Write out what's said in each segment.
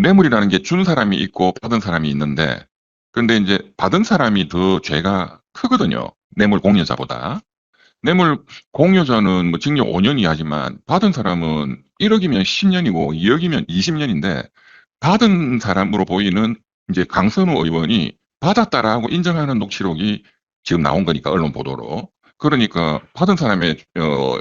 뇌물이라는 게 준 사람이 있고 받은 사람이 있는데, 근데 이제 받은 사람이 더 죄가 크거든요. 뇌물 공여자보다. 뇌물 공여자는 뭐 징역 5년 이하지만 받은 사람은 1억이면 10년이고 2억이면 20년인데, 받은 사람으로 보이는 이제 강선우 의원이 받았다라고 인정하는 녹취록이 지금 나온 거니까, 언론 보도로. 그러니까 받은 사람의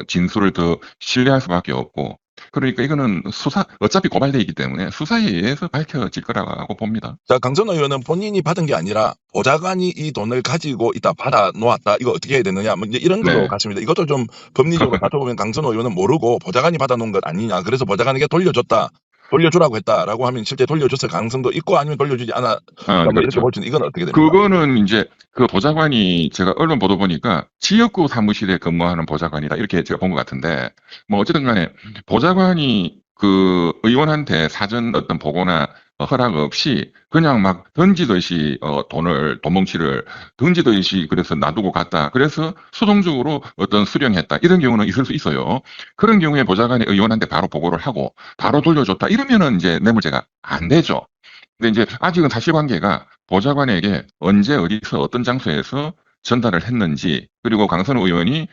진술을 더 신뢰할 수밖에 없고, 그러니까 이거는 수사, 어차피 고발돼 있기 때문에 수사에 의해서 밝혀질 거라고 봅니다. 자, 강선호 의원은 본인이 받은 게 아니라 보좌관이 이 돈을 가지고 있다, 받아 놓았다, 이거 어떻게 해야 되느냐, 뭐 이제 이런 걸로 네. 갔습니다. 이것도 좀 법리적으로 따져보면 강선호 의원은 모르고 보좌관이 받아 놓은 것 아니냐, 그래서 보좌관에게 돌려줬다, 돌려주라고 했다라고 하면 실제 돌려줬을 가능성도 있고, 아니면 돌려주지 않아, 뭐 이렇게 그렇죠. 볼 수는, 이건 어떻게 됩니까? 그거는 이제 그 보좌관이, 제가 언론 보도 보니까 지역구 사무실에 근무하는 보좌관이다, 이렇게 제가 본 것 같은데, 뭐 어쨌든 간에 보좌관이 그 의원한테 사전 어떤 보고나 허락 없이 그냥 막 던지듯이 돈뭉치를 던지듯이 그래서 놔두고 갔다, 그래서 수동적으로 어떤 수령했다, 이런 경우는 있을 수 있어요. 그런 경우에 보좌관이 의원한테 바로 보고를 하고 바로 돌려줬다, 이러면은 이제 뇌물죄가 안 되죠. 근데 이제 아직은 사실관계가 보좌관에게 언제 어디서 어떤 장소에서 전달을 했는지, 그리고 강선우 의원이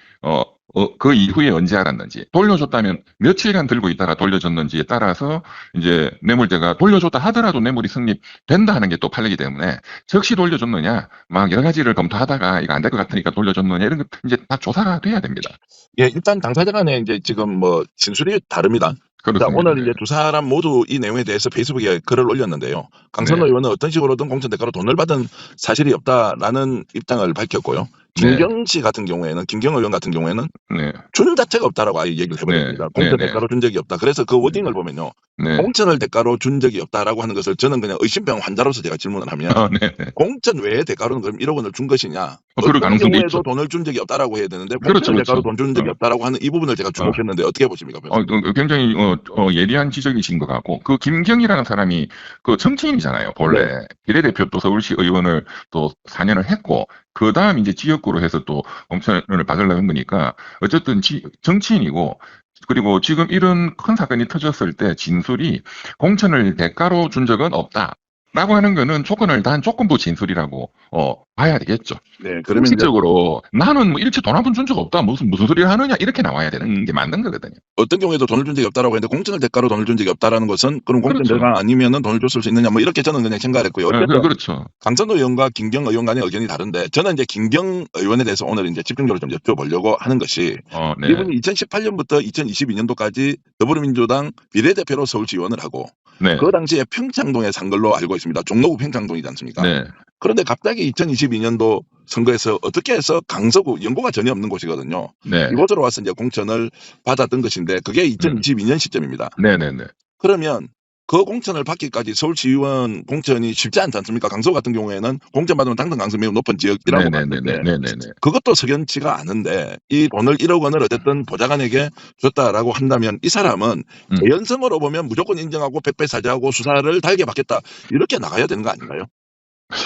그 이후에 언제 알았는지, 돌려줬다면 며칠간 들고 있다가 돌려줬는지에 따라서 이제 뇌물죄가, 돌려줬다 하더라도 뇌물이 성립된다 하는 게 또 판례이기 때문에, 즉시 돌려줬느냐, 막 여러 가지를 검토하다가 이거 안 될 것 같으니까 돌려줬느냐, 이런 것 이제 다 조사가 돼야 됩니다. 예, 일단 당사자 간에 이제 지금 뭐 진술이 다릅니다. 자, 그렇습니다. 오늘 네. 이제 두 사람 모두 이 내용에 대해서 페이스북에 글을 올렸는데요. 강선호 네. 의원은 어떤 식으로든 공천 대가로 돈을 받은 사실이 없다라는 입장을 밝혔고요. 네. 김경 씨 같은 경우에는, 김경 의원 같은 경우에는 네. 준 자체가 없다라고 아예 얘기를 네. 해버렸습니다. 네. 공천 네. 대가로 준 적이 없다. 그래서 그 워딩을 보면요, 네. 공천을 대가로 준 적이 없다라고 하는 것을 저는 그냥 의심병 환자로서 제가 질문을 하면, 네. 네. 공천 외에 대가로는 그럼 1억 원을 준 것이냐? 그럴 어떤 가능성도 경우에도 있죠. 돈을 준 적이 없다라고 해야 되는데 그렇죠, 공천을 대가로 그렇죠. 돈 준 적이 없다라고 하는 이 부분을 제가 주목했는데 어떻게 보십니까, 변호사님? 굉장히 예리한 지적이신 것 같고, 그 김경이라는 사람이 그 정치인이잖아요. 본래 네. 비례대표 또 서울시 의원을 또 4년을 했고, 그 다음 이제 지역구로 해서 또 공천을 받으려고 한 거니까, 어쨌든 정치인이고, 그리고 지금 이런 큰 사건이 터졌을 때 진술이 공천을 대가로 준 적은 없다 라고 하는 거는 조건을 다한 조건부 진술이라고 봐야 되겠죠. 네, 그러면 이제 공식적으로 나는 뭐 일체 돈 한 푼 준 적 없다, 무슨 소리를 하느냐, 이렇게 나와야 되는 게 맞는 거거든요. 어떤 경우에도 돈을 준 적이 없다라고 했는데 공천을 대가로 돈을 준 적이 없다라는 것은 그럼 공천 그렇죠. 대가 아니면은 돈을 줬을 수 있느냐, 뭐 이렇게 저는 그냥 생각을 했고요. 어쨌든 그렇죠. 강선호 의원과 김경 의원 간의 의견이 다른데, 저는 이제 김경 의원에 대해서 오늘 이제 집중적으로 좀 여쭤보려고 하는 것이, 네. 이분이 2018년부터 2022년도까지 더불어민주당 비례대표로 서울시 의원을 하고, 네. 그 당시에 평창동에 산 걸로 알고 있습니다. 종로구 평창동이지 않습니까? 네. 그런데 갑자기 2022년도 선거에서 어떻게 해서 강서구, 연고가 전혀 없는 곳이거든요. 네. 이곳으로 와서 이제 공천을 받았던 것인데 그게 2022년 시점입니다. 네네네. 그러면 그 공천을 받기까지 서울시의원 공천이 쉽지 않지 않습니까? 강서 같은 경우에는 공천 받으면 당선 가능성이 매우 높은 지역이라고 봤는데 네네네. 그것도 석연치가 않은데, 이 돈을 1억 원을 어쨌든 보좌관에게 줬다라고 한다면 이 사람은 개연성으로 보면 무조건 인정하고 백배사죄하고 수사를 달게 받겠다, 이렇게 나가야 되는 거 아닌가요?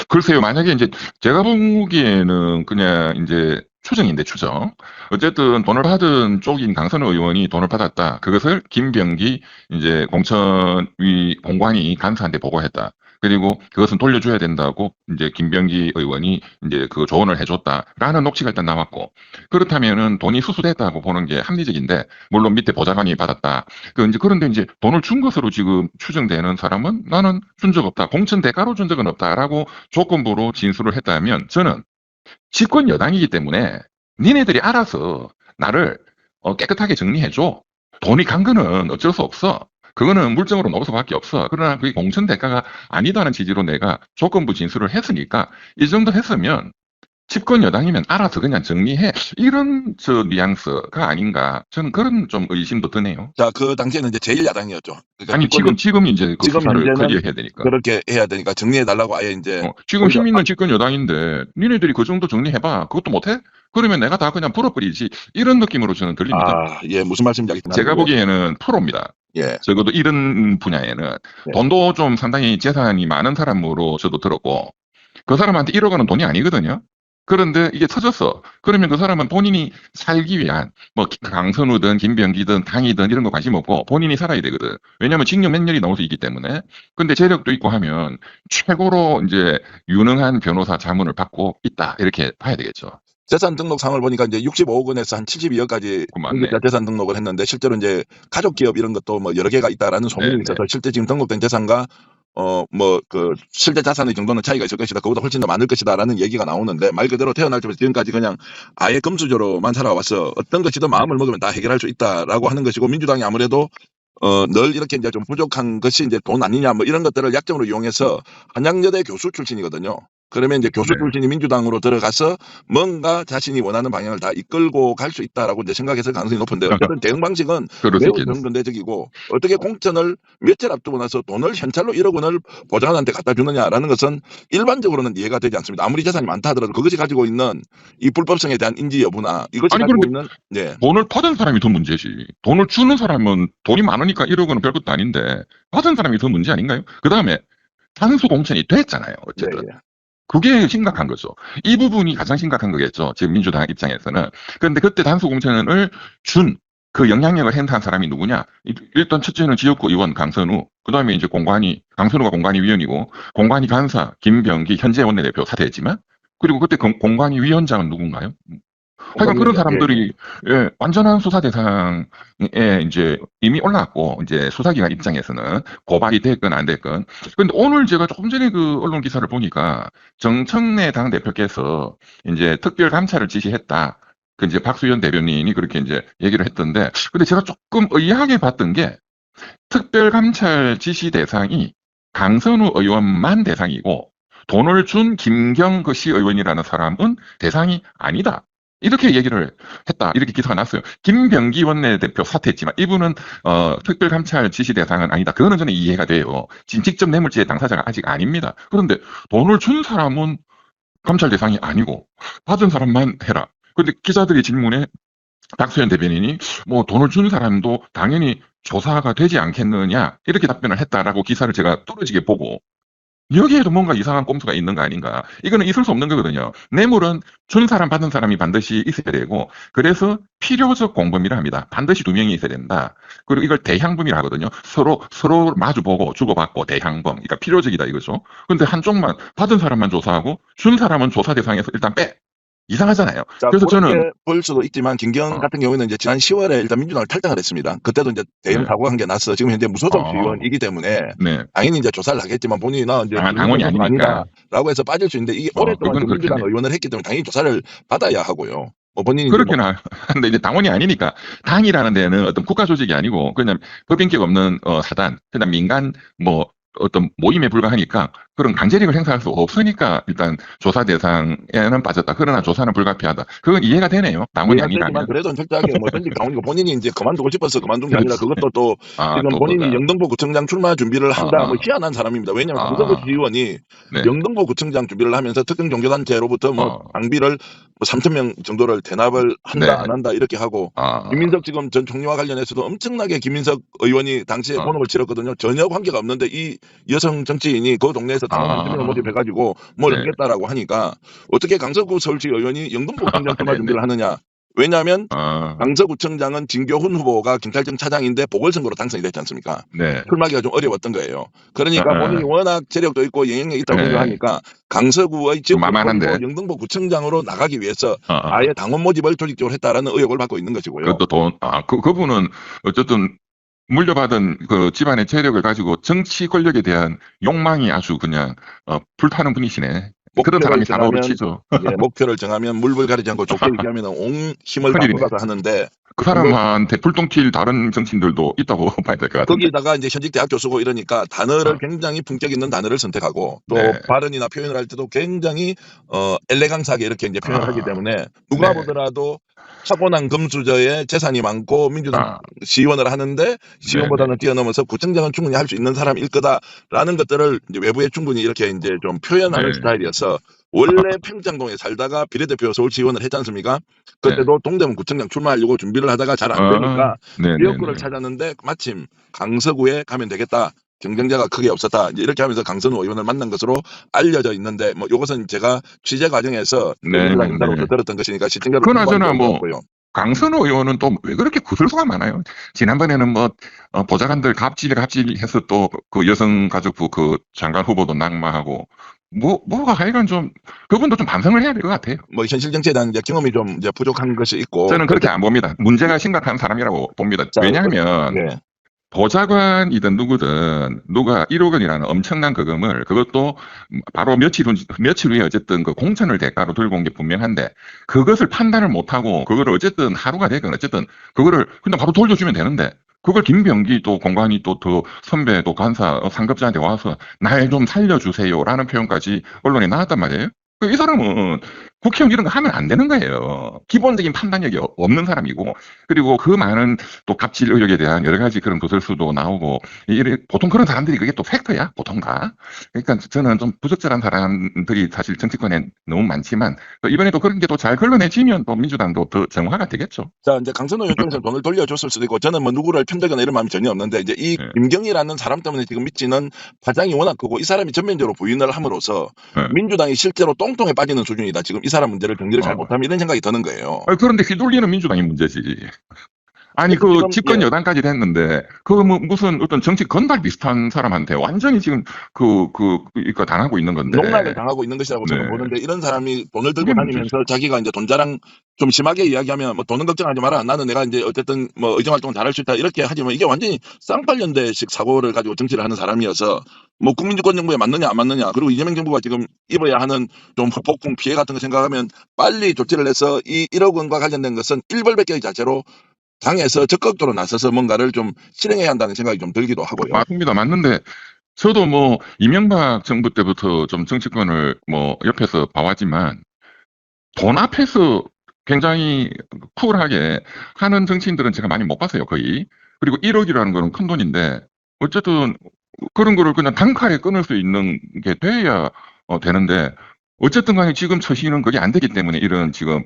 글쎄요, 만약에 이제 제가 보기에는 그냥 이제 추정인데, 추정. 어쨌든 돈을 받은 쪽인 강선우 의원이 돈을 받았다, 그것을 김병기 이제 공천위 공관이 간사한테 보고했다, 그리고 그것은 돌려줘야 된다고 이제 김병기 의원이 이제 그 조언을 해줬다라는 녹취가 일단 나왔고, 그렇다면은 돈이 수수됐다고 보는 게 합리적인데, 물론 밑에 보좌관이 받았다. 그런데 이제 돈을 준 것으로 지금 추정되는 사람은 나는 준 적 없다, 공천 대가로 준 적은 없다라고 조건부로 진술을 했다면, 저는 집권 여당이기 때문에 니네들이 알아서 나를 깨끗하게 정리해줘. 돈이 간 거는 어쩔 수 없어. 그거는 물증으로 나올 수밖에 없어. 그러나 그게 공천 대가가 아니다는 취지로 내가 조건부 진술을 했으니까, 이 정도 했으면 집권 여당이면 알아서 그냥 정리해, 이런 뉘앙스가 아닌가, 저는 그런 좀 의심도 드네요. 자, 그 당시에는 이제 제1야당이었죠. 그러니까 아니 지금 이제 그 지금 수사를 현재는 클리어해야 되니까. 그렇게 해야 되니까 정리해 달라고 아예 이제 지금 힘 있는 집권 여당인데 니네들이 그 정도 정리해봐, 그것도 못해? 그러면 내가 다 그냥 풀어버리지, 이런 느낌으로 저는 들립니다. 예, 무슨 말씀인지 알겠습니다. 제가 보기에는 프로입니다. 예, 적어도 이런 분야에는 돈도 좀 상당히 재산이 많은 사람으로 저도 들었고, 그 사람한테 1억 원은 돈이 아니거든요. 그런데 이게 터졌어. 그러면 그 사람은 본인이 살기 위한 뭐 강선우든 김병기든 당이든 이런 거 관심 없고 본인이 살아야 되거든. 왜냐하면 징역 몇 년이 나올 수 있기 때문에. 근데 재력도 있고 하면 최고로 이제 유능한 변호사 자문을 받고 있다 이렇게 봐야 되겠죠. 재산 등록상을 보니까 이제 65억 원에서 한 72억까지 그 맞네. 공직자 재산 등록을 했는데 실제로 이제 가족 기업 이런 것도 뭐 여러 개가 있다라는 소문이 네네. 있어서 실제 지금 등록된 재산과 뭐 그 실제 자산의 정도는 차이가 있을 것이다. 그보다 훨씬 더 많을 것이다라는 얘기가 나오는데 말 그대로 태어날 때부터 지금까지 그냥 아예 금수저로만 살아와서 어떤 것이든 마음을 먹으면 다 해결할 수 있다라고 하는 것이고 민주당이 아무래도 늘 이렇게 이제 좀 부족한 것이 이제 돈 아니냐 뭐 이런 것들을 약점으로 이용해서 한양여대 교수 출신이거든요. 그러면 이제 교수 네. 출신이 민주당으로 들어가서 뭔가 자신이 원하는 방향을 다 이끌고 갈 수 있다라고 이제 생각했을 가능성이 높은데 어쨌든 대응 방식은 그럴 수 매우 있겠네. 정근대적이고 어떻게 공천을 며칠 앞두고 나서 돈을 현찰로 1억 원을 보좌관한테 갖다 주느냐라는 것은 일반적으로는 이해가 되지 않습니다. 아무리 재산이 많다 하더라도 그것이 가지고 있는 이 불법성에 대한 인지 여부나 이것이 아니 가지고 그런데 있는 네. 돈을 받은 사람이 더 문제지. 돈을 주는 사람은 돈이 많으니까 1억 원은 별것도 아닌데 받은 사람이 더 문제 아닌가요? 그다음에 단수 공천이 됐잖아요. 어쨌든. 네. 그게 심각한 거죠. 이 부분이 가장 심각한 거겠죠. 지금 민주당 입장에서는. 그런데 그때 단수 공천을 준 그 영향력을 행사한 사람이 누구냐? 일단 첫째는 지역구 의원 강선우, 그다음에 이제 강선우가 공관위 위원이고 공관위 간사 김병기 현재 원내대표 사퇴했지만 그리고 그때 공관위 위원장은 누군가요? 하여간 그런 사람들이 예, 완전한 수사 대상에 이제 이미 올라왔고 이제 수사기관 입장에서는 고발이 됐건 안 됐건. 근데 오늘 제가 조금 전에 그 언론 기사를 보니까 정청래 당 대표께서 이제 특별 감찰을 지시했다. 그 이제 박수현 대변인이 그렇게 이제 얘기를 했던데, 근데 제가 조금 의아하게 봤던 게 특별 감찰 지시 대상이 강선우 의원만 대상이고 돈을 준 김경 그 시의원이라는 사람은 대상이 아니다. 이렇게 얘기를 했다. 이렇게 기사가 났어요. 김병기 원내대표 사퇴했지만 이분은 특별감찰 지시 대상은 아니다. 그거는 저는 이해가 돼요. 지금 직접 뇌물죄의 당사자가 아직 아닙니다. 그런데 돈을 준 사람은 감찰 대상이 아니고 받은 사람만 해라. 근데 기자들의 질문에 박수현 대변인이 뭐 돈을 준 사람도 당연히 조사가 되지 않겠느냐 이렇게 답변을 했다라고 기사를 제가 뚫어지게 보고 여기에도 뭔가 이상한 꼼수가 있는 거 아닌가. 이거는 있을 수 없는 거거든요. 뇌물은 준 사람 받은 사람이 반드시 있어야 되고 그래서 필요적 공범이라 합니다. 반드시 두 명이 있어야 된다. 그리고 이걸 대향범이라 하거든요. 서로 마주보고 주고받고 대향범. 그러니까 필요적이다 이거죠. 근데 한쪽만 받은 사람만 조사하고 준 사람은 조사 대상에서 일단 빼. 이상하잖아요. 자, 그래서 그렇게 저는 볼 수도 있지만 김경 같은 경우에는 이제 지난 10월에 일단 민주당을 탈당을 했습니다. 그때도 이제 대형 네. 사고가 한 게 났어. 지금 현재 무소속 시의원이기 때문에 네. 당연히 이제 조사를 하겠지만 본인이 나 이제 당원이 아니니까. 아니다라고 해서 빠질 수 있는데 이게 오랫동안 그건 민주당 그렇겠네. 의원을 했기 때문에 당연히 조사를 받아야 하고요. 뭐 본인이 이제 그렇긴 한데 이제 당원이 아니니까 당이라는 데는 어떤 국가 조직이 아니고 그냥 법인격 없는 사단, 그냥 민간 뭐 어떤 모임에 불과하니까 그런 강제력을 행사할 수 없으니까 일단 조사 대상에는 빠졌다. 그러나 조사는 불가피하다. 그건 이해가 되네요. 당원이 이해가 되지만 아니라면. 그래도 철저하게 뭐 전직 당원이고 본인이 이제 그만두고 싶어서 그만둔 게 아니라 그것도 또 지금 또 본인이 그거다. 영등포 구청장 출마 준비를 한다 뭐 아. 희한한 사람입니다. 왜냐하면 아. 강서구 시의원이 네. 영등포 구청장 준비를 하면서 특정 종교단체로부터 뭐 장비를 뭐 3,000명 정도를 대납을 한다 네. 안 한다 이렇게 하고 김민석 지금 전 총리와 관련해서도 엄청나게 김민석 의원이 당시에 본업을 치렀거든요. 전혀 관계가 없는데 이 여성 정치인이 그 동네에서 당원 3,000명을 모집해가지고 뭘 네. 하겠다라고 하니까 어떻게 강서구 서울시 의원이 영등포 구청장 출마 네네. 준비를 하느냐. 왜냐하면 강서구청장은 진교훈 후보가 경찰청 차장인데 보궐선거로 당선이 됐지 않습니까? 네. 출마하기가 좀 어려웠던 거예요. 그러니까 본인이 워낙 재력도 있고 영향력이 있다고 생각하니까 강서구의 지역구청이고 영등포 구청장으로 나가기 위해서 아예 당원 모집을 조직적으로 했다라는 의혹을 받고 있는 것이고요. 그것도 그분은 어쨌든 물려받은 그 집안의 재력을 가지고 정치 권력에 대한 욕망이 아주 그냥 불타는 분이시네. 그런 사람이 사고를 치죠. 예, 목표를 정하면 물불 가리지 않고 좋게 얘기하면 온 힘을 다 쏟아서 하는데 그 사람한테 불똥 튈 다른 정치인들도 있다고 봐야 될 것 같은데. 거기다가 이제 현직 대학 교수고 이러니까 단어를 굉장히 품격 있는 단어를 선택하고 또 발언이나 표현을 할 때도 굉장히 엘레강스하게 이렇게 이제 표현을 하기 때문에 누가 보더라도 타고난 금수저에 재산이 많고 민주당 시의원을 하는데 시의원보다는 뛰어넘어서 구청장은 충분히 할 수 있는 사람일 거다라는 것들을 이제 외부에 충분히 이렇게 이제 좀 표현하는 스타일이어서 원래 평창동에 살다가 비례대표 서울시의원을 했지 않습니까? 그때도 동대문 구청장 출마하려고 준비를 하다가 잘 안 되니까 지역구를 찾았는데 마침 강서구에 가면 되겠다. 경쟁자가 크게 없었다. 이제 이렇게 하면서 강선우 의원을 만난 것으로 알려져 있는데 뭐 이것은 제가 취재 과정에서 민주당 인사로부터 들었던 것이니까 시청자로 그나저나 뭐 같고요. 강선우 의원은 또 왜 그렇게 구설수가 많아요? 지난번에는 뭐 보좌관들 갑질해서 또 그 여성가족부 그 장관 후보도 낙마하고 뭐가 하여간 좀 그분도 좀 반성을 해야 될 것 같아요. 뭐 현실 정치에 대한 이제 경험이 좀 이제 부족한 것이 있고 저는 그렇게 안 봅니다. 문제가 심각한 사람이라고 봅니다. 자, 왜냐하면 네. 보좌관이든 누구든 누가 1억 원이라는 엄청난 거금을 그것도 바로 며칠 후에 어쨌든 그 공천을 대가로 들고 온 게 분명한데 그것을 판단을 못하고 그거를 어쨌든 하루가 되건 어쨌든 그거를 그냥 바로 돌려주면 되는데 그걸 김병기 또 공관이 또 더 선배 또 간사 상급자한테 와서 날 좀 살려주세요라는 표현까지 언론에 나왔단 말이에요. 이 사람은 국회의원 이런 거 하면 안 되는 거예요. 기본적인 판단력이 없는 사람이고 그리고 그 많은 또 갑질 의혹에 대한 여러 가지 그런 구설수도 나오고 보통 그런 사람들이 그게 또 팩트야 보통 다. 그러니까 저는 좀 부적절한 사람들이 사실 정치권에 너무 많지만 이번에도 그런 게 또 잘 걸러내지면 또 민주당도 더 정화가 되겠죠. 자, 이제 강선우 의원 쪽에서 돈을 돌려줬을 수도 있고 저는 뭐 누구를 편들거나 이런 마음이 전혀 없는데 이제 이 김경희라는 사람 때문에 지금 미치는 파장이 워낙 크고 이 사람이 전면적으로 부인을 함으로써 민주당이 실제로 똥통에 빠지는 수준이다. 지금 이 사람 문제를 정리를 잘 못하면 이런 생각이 드는 거예요. 그런데 휘둘리는 민주당이 문제지. 아니 그 집권 여당까지 됐는데 그 뭐 무슨 어떤 정치 건달 비슷한 사람한테 완전히 지금 이거 당하고 있는 건데 농락을 당하고 있는 것이라고 저는 보는데 이런 사람이 돈을 들고 다니면서 자기가 이제 돈 자랑 좀 심하게 이야기하면 뭐 돈은 걱정하지 마라. 나는 내가 이제 어쨌든 뭐 의정 활동을 잘할 수 있다. 이렇게 하지만 이게 완전히 쌍팔년대식 사고를 가지고 정치를 하는 사람이어서 뭐 국민주권 정부에 맞느냐 안 맞느냐 그리고 이재명 정부가 지금 입어야 하는 좀 후폭풍 피해 같은 거 생각하면 빨리 조치를 해서 이 1억 원과 관련된 것은 일벌백계 자체로 당에서 적극적으로 나서서 뭔가를 좀 실행해야 한다는 생각이 좀 들기도 하고요. 맞습니다. 맞는데 저도 뭐 이명박 정부 때부터 좀 정치권을 뭐 옆에서 봐왔지만 돈 앞에서 굉장히 쿨하게 하는 정치인들은 제가 많이 못 봤어요, 거의. 그리고 1억이라는 거는 큰 돈인데 어쨌든 그런 거를 그냥 단칼에 끊을 수 있는 게 돼야 되는데 어쨌든 간에 지금 처신은 그게 안 되기 때문에 이런 지금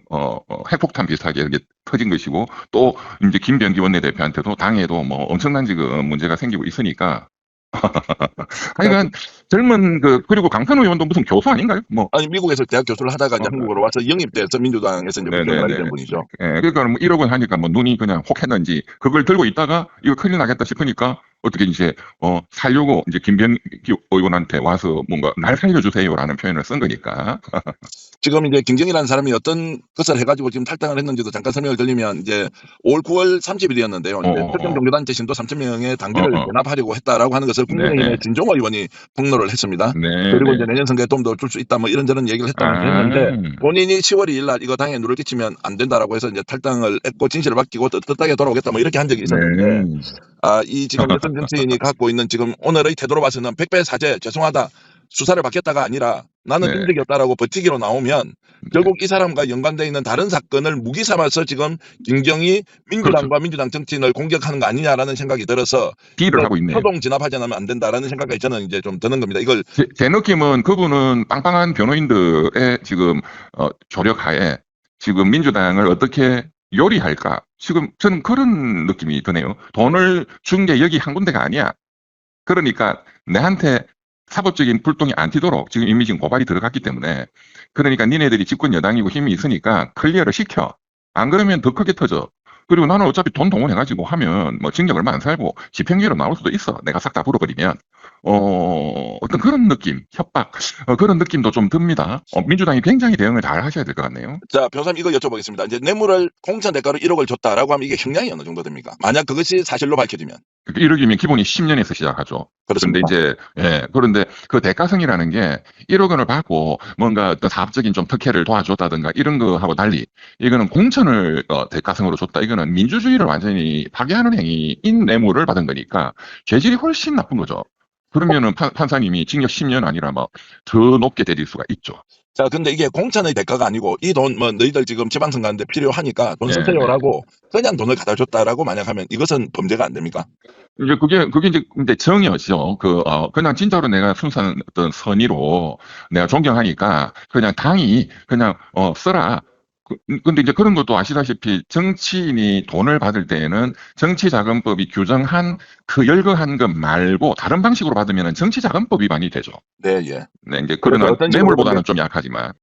핵폭탄 비슷하게 이렇게 터진 것이고 또 이제 김병기 원내대표한테도 당에도 뭐 엄청난 지금 문제가 생기고 있으니까 하여간 젊은 그리고 강선우 의원도 무슨 교수 아닌가요? 뭐 아니 미국에서 대학 교수를 하다가 이제 한국으로 와서 영입돼서 민주당에서 이제 국회의원을 하게 된 분이죠. 예, 그러니까 뭐 1억 원 하니까 뭐 눈이 그냥 혹했는지 그걸 들고 있다가 이거 큰일 나겠다 싶으니까 어떻게 이제 살려고 이제 김병기 의원한테 와서 뭔가 날 살려주세요라는 표현을 쓴 거니까. 지금 이제 김경희라는 사람이 어떤 것을 해가지고 지금 탈당을 했는지도 잠깐 설명을 드리면 이제 5월 9월 30일이었는데요. 특정 종교단체 신도 3,000명의 당비를 대납하려고 했다라고 하는 것을 국민의힘의 진종호 의원이 폭로를 했습니다. 그리고 이제 내년 선거에 도움도 줄 수 있다 뭐 이런저런 얘기를 했다고 했는데 본인이 10월 2일 날 이거 당에 누를 끼치면 안 된다라고 해서 이제 탈당을 했고 진실을 밝히고 떳떳하게 돌아오겠다 뭐 이렇게 한 적이 있었는데 이 지금 여성 정치인이 갖고 있는 지금 오늘의 태도로 봐서는 백배 사죄 죄송하다. 수사를 받겠다가 아니라 나는 빈 적이 없다라고 버티기로 나오면 결국 이 사람과 연관되어 있는 다른 사건을 무기 삼아서 지금 김경희 민주당과 민주당 정치인을 공격하는 거 아니냐라는 생각이 들어서 딜을 하고 있네요. 표동 진압하지 않으면 안 된다라는 생각이 저는 이제 좀 드는 겁니다. 이걸 제 느낌은 그분은 빵빵한 변호인들의 지금 조력하에 지금 민주당을 어떻게 요리할까 지금 저는 그런 느낌이 드네요. 돈을 준 게 여기 한 군데가 아니야. 그러니까 내한테 사법적인 불똥이 안 튀도록 지금 이미 지금 고발이 들어갔기 때문에 그러니까 니네들이 집권 여당이고 힘이 있으니까 클리어를 시켜. 안 그러면 더 크게 터져. 그리고 나는 어차피 돈 동원해가지고 하면 뭐 징역 얼마 안 살고 집행유예로 나올 수도 있어. 내가 싹 다 불어버리면. 어떤 그런 느낌, 협박, 그런 느낌도 좀 듭니다. 민주당이 굉장히 대응을 잘 하셔야 될 것 같네요. 자, 변호사님 이거 여쭤보겠습니다. 이제 뇌물을 공천 대가로 1억을 줬다라고 하면 이게 형량이 어느 정도 됩니까? 만약 그것이 사실로 밝혀지면. 1억이면 기본이 10년에서 시작하죠. 그렇습니다. 그런데 이제 그런데 그 대가성이라는 게 1억 원을 받고 뭔가 어떤 사업적인 좀 특혜를 도와줬다든가 이런 거하고 달리 이거는 공천을 대가성으로 줬다. 이거는 민주주의를 완전히 파괴하는 행위인 뇌물을 받은 거니까 죄질이 훨씬 나쁜 거죠. 그러면은 판사님이 징역 10년 아니라 뭐 더 높게 때릴 수가 있죠. 자, 근데 이게 공천의 대가가 아니고 이 돈 뭐 너희들 지금 지방선거 하는데 필요하니까 돈 쓰세요라고 그냥 돈을 갖다 줬다라고 만약 하면 이것은 범죄가 안 됩니까? 이제 그게 이제 정의였죠. 그냥 진짜로 내가 순수한 어떤 선의로 내가 존경하니까 그냥 당이 그냥 써라. 근데 이제 그런 것도 아시다시피 정치인이 돈을 받을 때에는 정치자금법이 규정한 그 열거한 것 말고 다른 방식으로 받으면 정치자금법 위반이 되죠. 네, 예. 네, 이제 그래서 그러나 어떤 식으로든 뇌물보다는 좀 약하지만.